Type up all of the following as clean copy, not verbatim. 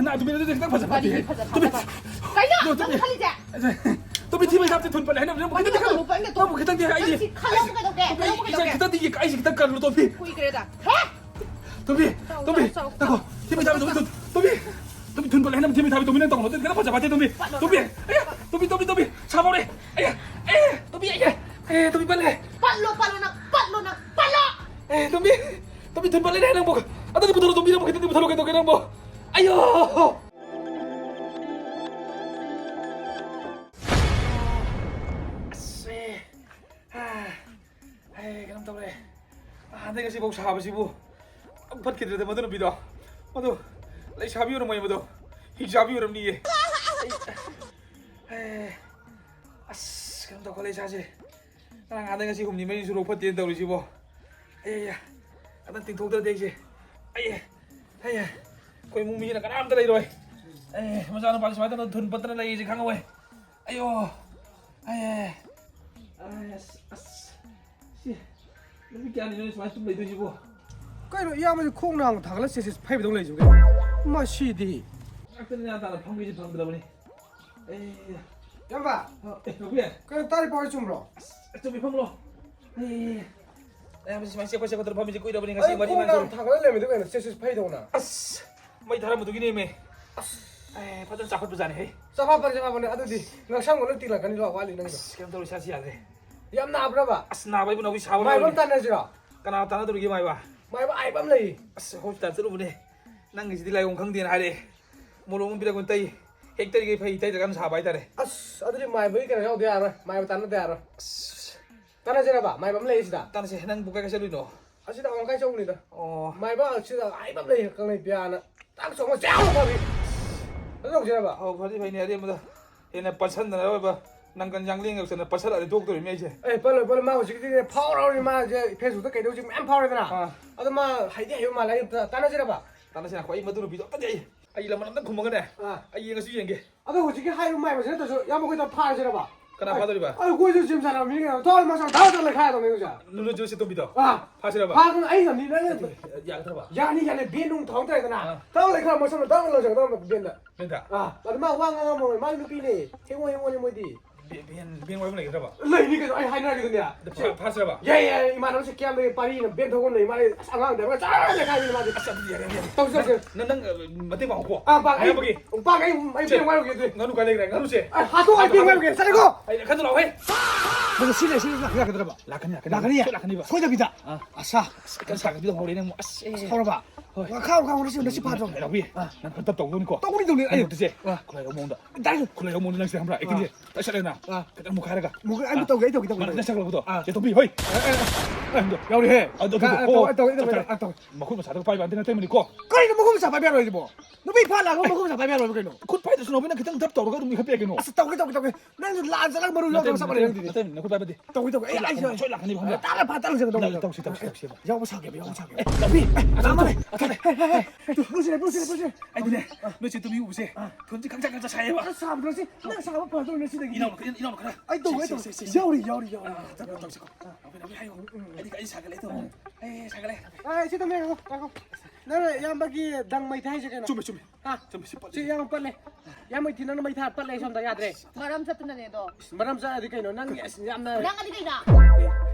나 तुम्이 너 딱 봐서 빨리 빨리 가자. तुम्이 가자. 너 살리자. तुम्이 팀을 잡지 돈 빨리 해놔 뭐 그때 가도 뭐 그때 게 아이디 칼로 가도게. 그때 이게 까이지 그때 가로 또비 보이 그래다. 또비 나고 팀을 잡아 또비 돈 빨리 해놔 팀을 잡아 또비는 또 어떤 내가 봐자 봐자 또비 아야 또비 잡아래 아야 또비 아야 또비 빨리 빨로 또비 돈 빨리 해놔 뭐 아따 부터 또비는 뭐 그때 부터 그냥 뭐 아유 그럼 또 그래. 내가 시복 사바시부. 팟캐스트에 뭐든 비도. 뭐도 lấy 사비우는 뭐야 뭐도. 히자비우는 니에. 그럼 또 걸레 사지. 나랑 내가 지금 니면 주로 팟캐스트 돌리시고. 아야. 나는 띵통들 되지. 아야. 거의 몸이나 까람들 이러이. 맞아는 빨리 맞아는 돈 받는 날 이제 강하고. 아유. Nó cái này nó chúng lấy tôi chứ bộ. Cái nó ia mà không nào thằng nó sẽ phải bị đông lấy chứ cái. Mà xí đi. Cái này ta là phong cái gì phong được rồi. Em bà. Đâu biết. Cái ta đi bao nhiêu rồi? Tôi bị phong rồi. Em mà xem có phong gì cuối đâu bên ngay xem mà đi mà. thằng nó lấy mình cái này sẽ phải đông nào. Mày thằng mà tôi cái này mày. Phát triển sản xuất bây giờ này. Sao pháp này ăn đi. Nó sang nó tiền là cái gì đó quá liền này. Cái tôi xa xí à thế. Yam na bra ba. Na bây giờ nó bị sao Mày bấm tan này chưa? Cái nào tan nó tôi cái mày ba. Mày bấm ai bấm lấy. Hôm tan sẽ lúc này. Năng cái gì lại ông khăng tiền hai đây. Một ông biết con tây. Hết tây cái phải tây là cái sao bay ta đây. Đi mày với cái này đâu đi à? Mày tan nó đi à? Tan này chưa ba? Mày bấm lấy gì đó? Tan sẽ năng buka cái xe đuôi nó. Chỉ là ông cái trông này đó. Mày bấm chỉ là ai bấm lấy cái này bia nó. Tao sống mà chéo nó đi. Nó đâu chưa ba? Phải đi phải nè đi mà. Hiện nay bắt sẵn rồi ba. Năng cần giang liên ngược là bắt sẵn ở thuốc tôi mấy chứ. 빨리 마 지금 이제 파워라고 마 이제 배수도 깨도 지금 엠 파워라잖아. 마 하이디 해요 마 라이 따라지라 봐. 따라지나 거의 뭐 들어 비도 어떤지. 아이 라면 안 구멍 거네. 아이 이거 수지 게. 지금 하이로 마이 저도 야 먹고 다 파지라 봐. 그나 봐더리 봐. 아이고 저 지금 사람 이게 더 마상 다 달래 가야 돼 이거자. 눈을 저시 또 비도. 파시라 봐. 파는 아이가 니는 야 들어 봐. 야니 비농 통다이잖아. 다음에 그럼 무슨 다음에 저 다음에 된다. 된다. 마 왕왕 뭐 많이 비네. 행원이 뭐디. biên quay cái này ra bảo lấy đi cái ai nói cái gì à pass ra bảo yeah mà nó sẽ kéo về Paris nó biến thấu con này mà sang ngang để mà trả lại cái gì mà tao sẽ nó mà tiếng bảo của ba cái ai biên quay cái gì nó cái này nó sẽ hà tu ai biên quay cái sao đó ai khăn đâu hết nó xin là cái đó bảo là cái này thôi được kìa sao cái sạc cái đồng hồ đấy nó sao đó bảo không nó sẽ phát rồi đâu biết nó tập tổng luôn tao cũng đi đâu 아니 어떻게? 그래 어머온다. 그래 어머온다 낚시 한번 해. 근데 다시 하려나? 그냥 뭐 가라가. 뭐 아니 또 왜? 나 시작부터. 제 동비 허이. 야 우리 해. 너 또. 먹으면 자동 파이브 안 되는 때문에 있고. 그래 이거 먹으면 자 파이브 하지 뭐. 너 왜 팔라고 먹으면 자 파이브 하러 그래 너. 굿 파이브 수는 그냥 그냥 답도 가 좀 협의하게 너. 또. 나는 라자랑 뭐를 넣어 사버려 형 들이. 나 굿 파이브. 또. 아이 저라 하니 봐. 따라 생각 너무. 또. 여보 사게. 너비. 나만. 부시. 아니 근데 너 지금 또 미국 오세. 돈지 강자 잘 해봐. 사람 그러지. 내가 사람 봐도 내 시대. 이나오 그래. 아이 또 왜? 요리. 잠깐. 아버님 하요. 어디까지 사갈래 또. 사갈래. 시도 매고. 나는 양박이 당마이 타이지게나. 좀. 좀 지 양 빨래. 양마이 티나는 마이 타 빨래 좀다 야드래. 마람 샀던데 너. 마람 사 어디 가노? 난 얌나. 난 어디 가이나?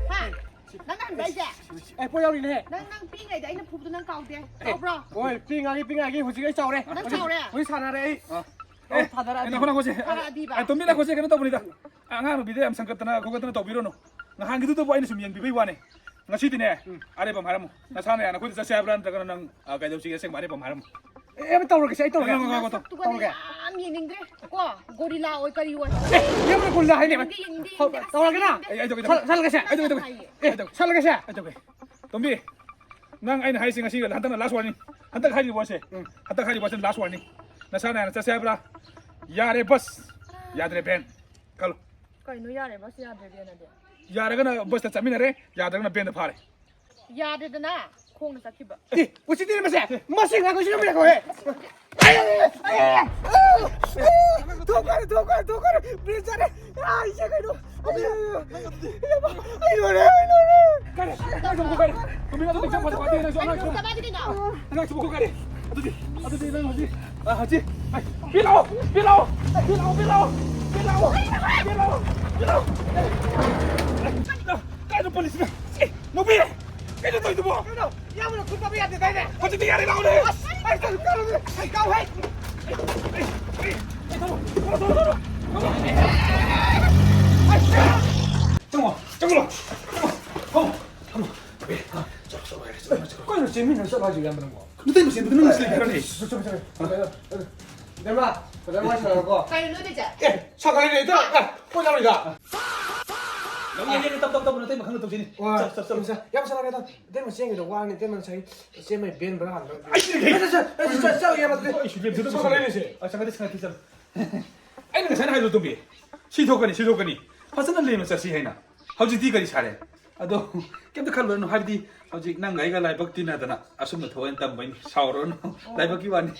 하. 난 가이제. 에 보여리네. 난 삥이다. 이는 부부도 난 가운데. 가브라. 오이 삥아기 후지가 싸우래. 난 싸우래. 우리 사나래. 받아라. 나 고나 고세. 돈미나 고세 그는 떠보니다. anga bide am sangkatana kogatana tawbirono nga hangidu to boyne sumyang bibai wane nga sidine are bam haram na sana ya na ko sa sabran ta kana nang ka dau sige seng bare bam haram em tawro ke sai tawro nga to tuga am yiningre ko gorilla oi kari oi em ko kulla hai ne ba tawro ke na ai to sal ke sa sal ke sa tombi nang ai na hai singa singa hantana last warning hantak hai bose last warning na sana ya na sa sabra yare bus yadre ben kalo Kaino yare bas yadre bena de. Yaragana bus ta chaminare yadagana ben phare. Yadre dana khong na sakhiba. Uchi dire mase. Mase nga ko sino me ko he. Thokar. Bizare. Ai ye kaino. Ai no re. Kare. Kami na to chapa chapa de na so na. Sabadi na. Na chuko kare. Adu di na hoji. 하지. 빌라오. Kayo polis na. Mobil. Kayo to ito mo. Yan mo na kung pabigat ni Kaine. Pati tingnan lang ulit. Ay, ikaw, hey! Jangan. Kau nak cermin nak siapa juga yang menang? Nanti mesti betul mesti keren ni. Nema, nema siapa kau? Kayo lo deh, Sakali ni dah, kau jangan dah. Yang tap nanti makan tu sini. Wah, yang salah kata, dia masih yang itu wah ni dia masih saya main ben berang. Saya yang macam tu. Sakali ni sih. sangat. Ay nang sana hayo tumbi. Sidokani. Pasana le mas si haina. Hauji di kari sare. Ado kemta khallo no habdi hauji nang ngai ga lai bakti na dana asum na thoen tam bain sauro no. Lai bakki wani.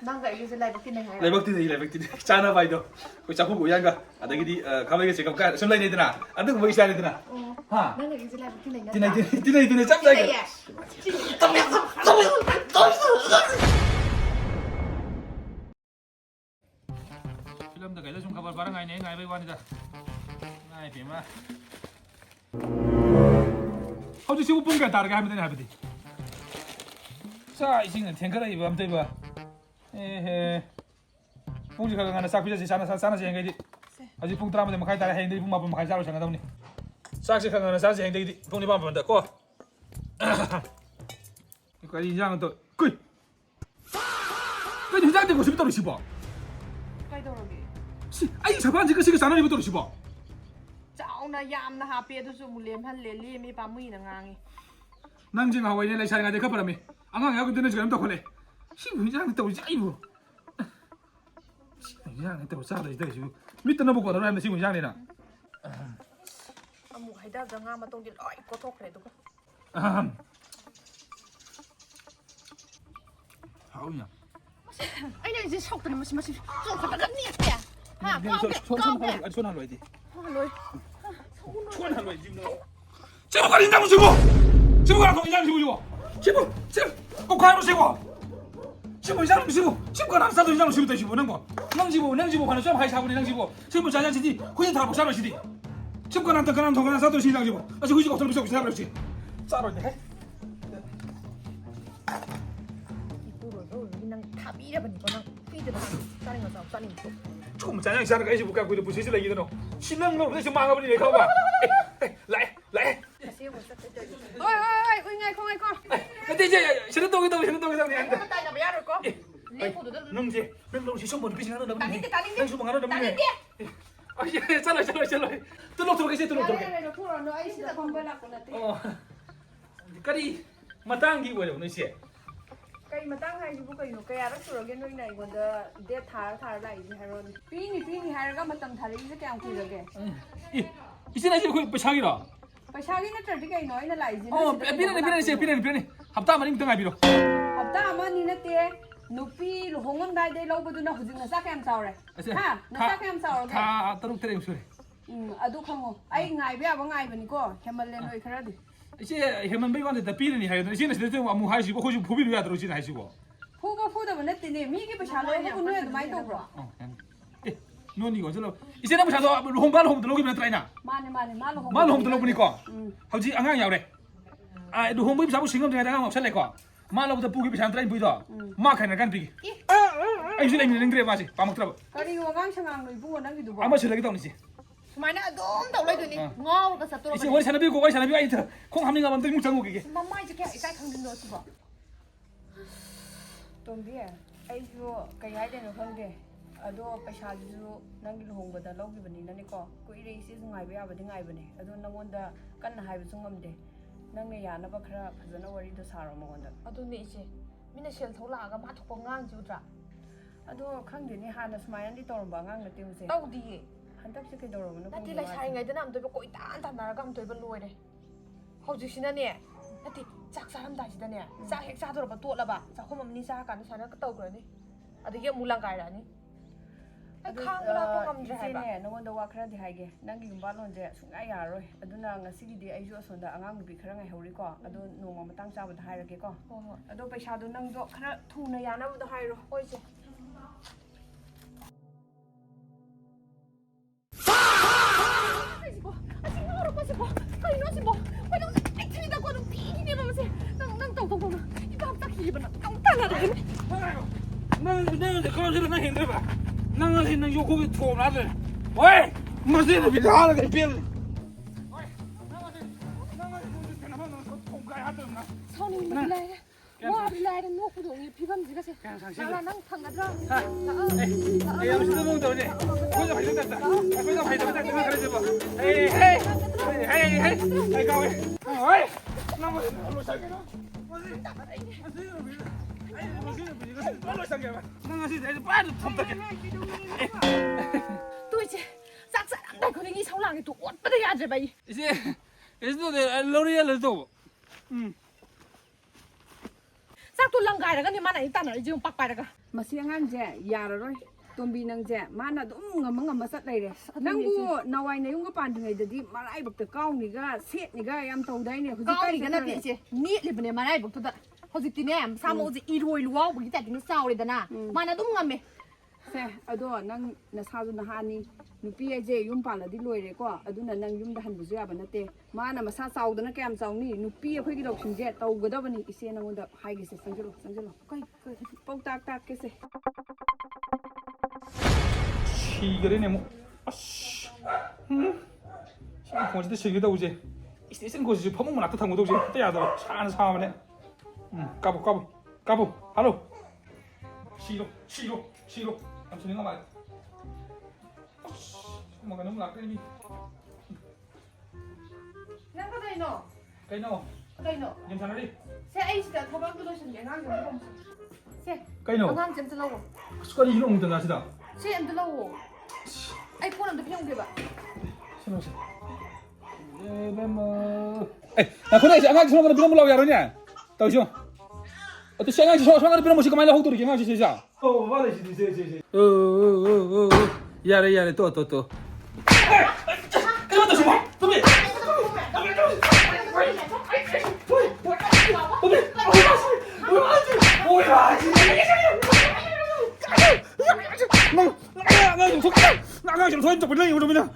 Nang gak itu selai bukti nih. Lai bakti chana bai do. Ko chapu go yanga adagi di khabai ge sekam ka sum lai ne dana. Adu mo isa ne dana. Ha. Nang gak itu selai bukti nih. Tinai cham dai. Film da kaila sum khabar barang ai ne ngai bai wani da. Ngai pe ma. Hauji sibu pung ka tar ga ha me ne ha bi. Sa ising ten ka dai ba am dai ba. Pung ji ka ga na sak pi ji sana je ngai di. Aji pung 3 ma khai tar heng dai pung ma pung khai sa ro sang da ni. Sak si ka ga na sa je heng dai di. Pung ni ba ba da ko. Ko ai yang to. Kui. Cái hình của tôi là bao? Kayo đâu rồi? Ai sabang jika sih kesana itu sih bao? Cháu na yam na happy itu su muliam han leli mi pamui na ngangi. Nang jing hawai ni lai sai ngai kapara mi. Angang ya ko dene jam to khole. Si bu yang to ji ai bu. Yang to sa da ji. Mi tan bu ko da na si bu yang ni na. Amu hai da nga ma tong di loi ko thok re tu ko. Hao ya. Ai này gì sọc từ mà rồi phải bắt nhiệt kìa. Ha, Xuân Hà Nội đi. rồi. Xuân Hà Nội gì nữa? Chị có đi đâu chứ bộ? Chị có làm gì chứ bộ? Chị có khai nó xem bộ? Chị có làm gì bộ? Chị có làm sao tôi làm gì tôi chứ bộ nâng bộ? Nâng gì bộ hoàn toàn hay sao bộ nâng gì bộ? Chị có trả gì đi? Khuyên thảo bộ sao rồi đi? Chị có làm thằng sao tôi xin làm gì bộ? Chị có làm sao rồi chị? Sao rồi đấy? Nang thabi ra bani ko nang pide ba saling ma saling ko 조금 짜장 시작하는 거 이제 볼까 그래도 무슨 실력 이거는 신랑 너 무슨 망가 버리네 가봐 lại ôi ngay con 근데 이제 신랑 동이 안돼 tay là bé rồi có lên phụ được nâng gì nâng đâu chỉ xong một cái gì nó đâm đánh cái đánh nâng xuống bằng nó đâm này ôi trời tôi lột cái gì tôi lột cái này nó phụ rồi nó ấy sẽ không bơi lạc là cái đi mà tăng gì vậy nó xỉa cây mà tăng hay chứ cây nó cây rất sure cái nơi này còn the dead thả lại gì hay rồi pini hay là mà tầm thả đi cái kẹo kia rồi kìa 이제 나 지금 그 자기라 Pasyagi na traffic ay no, inalay din. 피네 합다 많이 등 아비로 Hafta ama ni na te nupi luhongam dai dai lo badu na hujing na sa kem saure. Ha, na sa kem saure. 다 따로 때려 소리 Adu khango. Ai ngai ba ba ngai bani ko. Hemal le noi khara di. 이제 해만 배관데 다 피르니 하여 이제는 진짜 아무 하시고 호주 부비로 야들어 지나 하시고 Phuba phuda ba na te ne mi ki pasya lo ba kuno ya mai to bro. 노니 이거 저로 이제는 뭐 자도 홈발 들어오기면 트라이나 Mane malo hong. 말 홈 들어보니까 하우지 앙앙 야래 아 너 홈비 잡고 신경 좀 해다가 없을래 거 말로부터 부기 비상 트라이 보이도 마 카나 간 비기 아 이제 내가 링그레 마지 빠먹 들어 Kari wagang sangang no ibu nang gidu ba. 아마 실력이 나오니지 Sumana adom daw lay dun ni. Ngaw ka sa turo. 이제 원래 사나비고 원래 사나비가 이터 콩 함링가 만들 묵장고 이게 Mamay je kaya isay khang din do si ba. Tongbi ai jo kaya de no khang ado paisa ju nang luhong ba da logi bani nani ko ko ire isi ngai ba ba ngai bani ado nangonda kanna hai bu ngamde nang ne yana ba khara phajana wari do saro mongonda ado ne ise mina sel thola ga ma thokpa ngang ju tra ado khangde ni hana smayan di torom ba ngang na te use tawdi hantak se ke dorom no nati lai sai ngai da nam to ba ko itan tan na ga am to ba loire hauji sina ne nati chak saram dai sida ne sa hek sa do ba to la ba sa khom amni sa kan sa na ka taw gra ni ado ye mulang kai ra ni ꯈꯥꯡꯕ ꯂꯥꯛꯄ ꯉꯝꯗ꯭ꯔꯦ ꯍꯥꯏꯕ 이제네 너ಗೊಂꯗ 와 खराꯗꯤ 하게 ꯅꯪꯒꯤ ꯌꯨꯝꯕꯥꯜꯂꯣꯟꯁꯦ ꯁꯨꯡꯌꯥ ꯌꯥꯔꯔꯣꯏ ꯑꯗꯨꯅ ꯉꯁꯤꯒꯤꯗꯤ ꯑꯩꯁꯨ ꯑꯁꯣꯝꯗ ꯑꯉꯥꯡ ꯅꯨꯄꯤ ꯈꯔ ꯉꯥꯏꯍꯧꯔꯤꯀꯣ ꯑꯗꯣ ꯅꯣꯡꯃ ꯃꯇꯥꯡ ꯆꯥꯕꯗ ꯍꯥꯏꯔꯒꯦꯀꯣ ꯍꯣꯏ ꯍꯣꯏ ꯑꯗꯣ ꯄꯩꯁꯥꯗꯣ ꯅꯪꯗꯣ ꯈꯔ ꯊꯨꯅ ꯌꯥꯅꯕꯗꯣ ꯍꯥꯏꯔꯣ ꯍꯣꯏ ꯏꯆꯦ 아이고, 알아보시고, 이러시고, 왜냐면 미친이다고 는 비기네면서, 난 똥똥똥, 이거 합작 기분은 똥땅하다. 나는 그런 소리 나 힘들어. 나는 있는 요 고기 투어 나들. 왜? 무슨 비자 하는 게 빌. 선이 빌라야. 와 빌라야 놓고도 이 비감지가세. 나랑 당가더라. 에이, 무슨 놈들이니? 거기서 발전됐다. 거기서 발전됐다. 그러지 뭐. 에이, 에이, 에이, 에이, 가왜? 어이, 나무 얼로 살게나. 얼로 살게. 나가 시 이제 빨리 톰다게. 또 이제 싹싹 그래 이 성랑이 또 옷보다 야지 봐. 이제 이제도 내 로리엘도. 싹도 랑가이라가 마나 일단은 지금 빡빡이라가. ꯃꯁꯤ ꯑꯉꯥꯡꯁꯦ ꯌꯥꯔꯔꯣꯏ ꯇꯣꯝꯕꯤ ꯅꯪꯁꯦ ꯃꯥꯅ ꯑꯗꯨꯝ ꯉꯝꯃ ꯆꯠ ꯂꯩꯔꯦ ꯅꯪꯕꯨ ꯅꯋꯥꯏ ꯅꯌꯨꯝꯒ ꯄꯥꯟꯗ꯭ꯔꯤꯉꯩꯗꯗꯤ ꯃꯔꯥꯏꯕꯛꯇ ꯀꯥꯎꯅꯤꯒ ꯁꯦꯠꯅꯤꯒ ꯌꯥꯝ ꯇꯧꯗꯥꯏꯅꯦ ꯀꯥꯎꯔꯤꯒ ꯅꯠꯇꯦ 이제 ꯅꯦꯠꯂꯤꯕꯅꯦ ꯃꯔꯥꯏꯕꯛꯇꯨꯗ ꯍꯧꯖꯤꯛꯇꯤꯅꯦ ꯃꯁꯥ ꯃꯎꯁꯦ 이로ꯏ ꯂꯨꯋꯥꯎꯕꯒꯤ ꯇꯥꯏꯞꯇ ꯆꯥꯎꯔꯦꯗꯅ ꯃꯥꯅ ꯑꯗꯨꯝ ꯉꯝꯃꯦ ꯁꯦ ꯑꯗꯣ ꯅꯪ ꯅꯁꯥꯁꯨ ꯅꯍꯥꯅꯤ ꯅꯨꯄꯤ ꯍꯥꯏꯁꯦ ꯌꯨꯝ ꯄꯥꯜꯂꯗꯤ ꯂꯣꯏꯔꯦꯀꯣ ꯑꯗꯨꯅ ꯅꯪ ꯌꯨꯝꯗ ꯍꯟꯕꯁꯨ ꯌꯥꯕ ꯅꯠꯇꯦ ꯃꯥꯅ ꯃꯁꯥ ꯆꯥꯎꯗꯅ ꯀꯌꯥꯝ ꯆꯥꯎꯅꯤ ꯅꯨꯄꯤ ꯑꯩꯈꯣꯏꯒꯤ ꯂꯧꯁꯤꯡꯁꯦ ꯇꯧꯒꯗꯕꯅꯤ ꯏꯆꯦ ꯅꯉꯣꯟꯗ ꯍꯥꯏꯒꯦꯁꯦ ꯆꯪꯁꯤꯜꯂꯣ ꯄꯥꯎꯇꯥꯛ ꯇꯥꯛꯀꯦꯁꯦ 시그레네 뭐. 아씨. 시공지도 시기도 오지. 이센 곳이 퍼먹면 나타 타고 오지. 때야도 차는 사람네. 까부. 하루. 시로. 삼촌이가 말. 뭐가 너무 낫더니. 난 그다이노 까이노. 그다이노 괜찮으리? 새 아이시다 토박도 도시는 양 좀 보면서 새 까이노. 한 점 들라고 숟가락이 이런 거 나시다. 새 들라고 아이폰 안 필요 없게 신호시. 뭐. 에이, 나 그래 이제 안가지 소나가 빌어 몰라고 야러냐? 다우죠. 어때 생각이 소나가 빌어 모시고 말라 호도리 경아지 세자. 맞아 지. 야래 또. 그만 좀 봐. 도미. 나가 좀 소인 좀 불러 이거 좀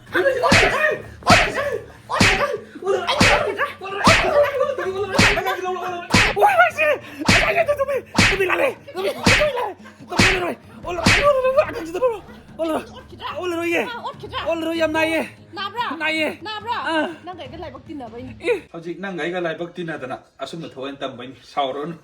난 그게 라이브 뛰나 봐 hꯧ직 nang gai ga lai bak tin adana asum na thoen tam bain sauro no